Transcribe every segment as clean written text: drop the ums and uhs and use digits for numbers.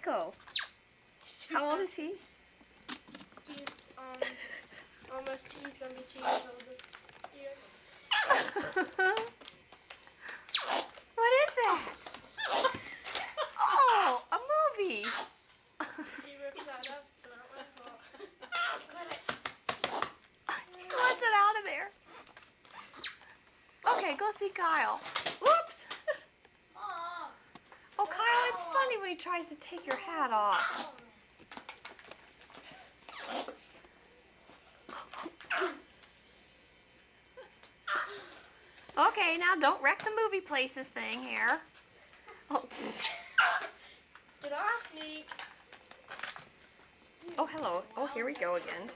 Nico. How old is he? He's almost 2. He's gonna be 2 years old this year. What is that? Oh, a movie. He ripped that up. It's not my fault. He wants it out of there. Okay, go see Kyle. Whoops. Oh, Kyle, it's funny when he tries to take your hat off. Okay, now don't wreck the movie places thing here. Oh, Get off me. oh, hello. Oh, here we go again.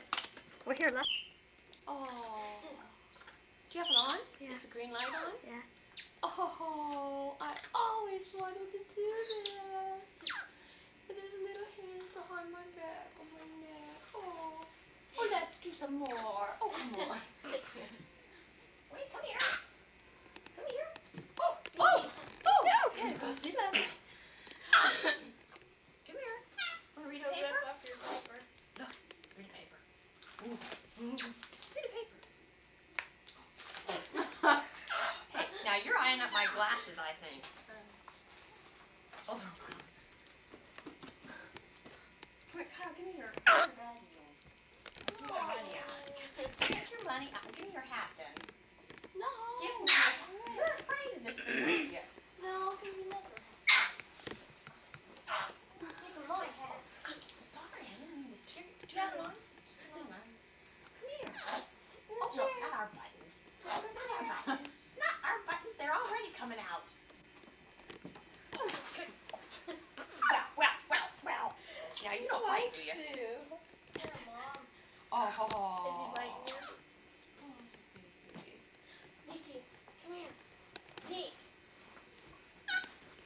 Well, here, let's... Oh. Do you have it on? Yeah. Is the green light on? Yeah. Oh, I always wanted to do this. And his little hands behind my back, on my neck. Oh, let's do some more. Oh, come on. Wait, come here. Come here. Oh, okay, go see Leslie. Come here. Want to read a He'll paper? rip up your paper. Look, read a paper. Ooh. Read a paper. Hey, now you're eyeing up my glasses, I think. Hold on. Come here, Kyle, give me your bag again. Give me your money out. Get your money out. Give me your hat then. No. Give me your hat. You're afraid of this thing, aren't you? No, I'll give you another. Give my hat. I'm sorry, I didn't mean to scare you. Do you have it on? Come on. Come here. Oh, no, not our buttons. Not our buttons. Not our buttons. They're already coming out. Well. Now you don't bite, do you? Yeah, Mom. Oh. Is he biting you? Nikki, come here. Nick.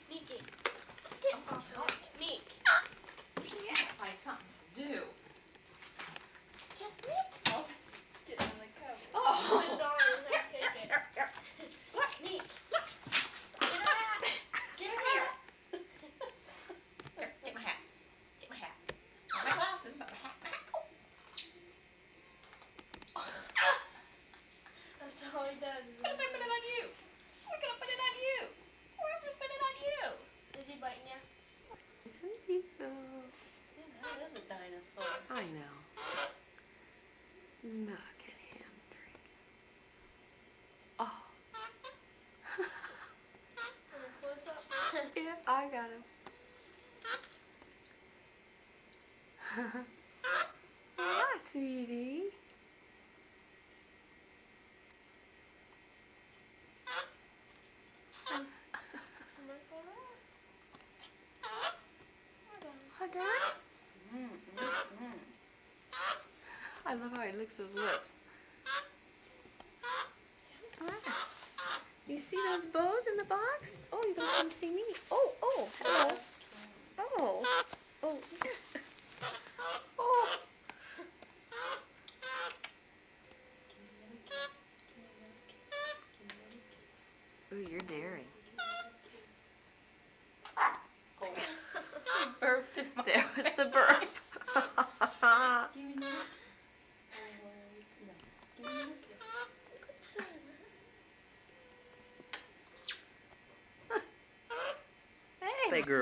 Nikki. Get off me. Nick. She has to find something to do. Get Nick. Oh, it's getting on the cover. Oh. Put it on and then take it. Look, Nick. look. Get her hat. Get her Here. hat. Here, get my hat. Get my hat. Not my glasses, but my hat. That's all he does. What if I put it on you? We're gonna put it on you. We're gonna put it on you. Is he biting you? That is a dinosaur. I know. Look at him drinking. Oh. Close up. Yeah, I got him. Hi, sweetie. Somebody's going on. Dad? I love how he licks his lips. You see those bows in the box? Oh, you don't come see me. Oh, hello. Oh. Oh. Oh. Ooh, you're daring. Burped in my There was the burp. Give me that. Give me that. Hey. Hey, girl.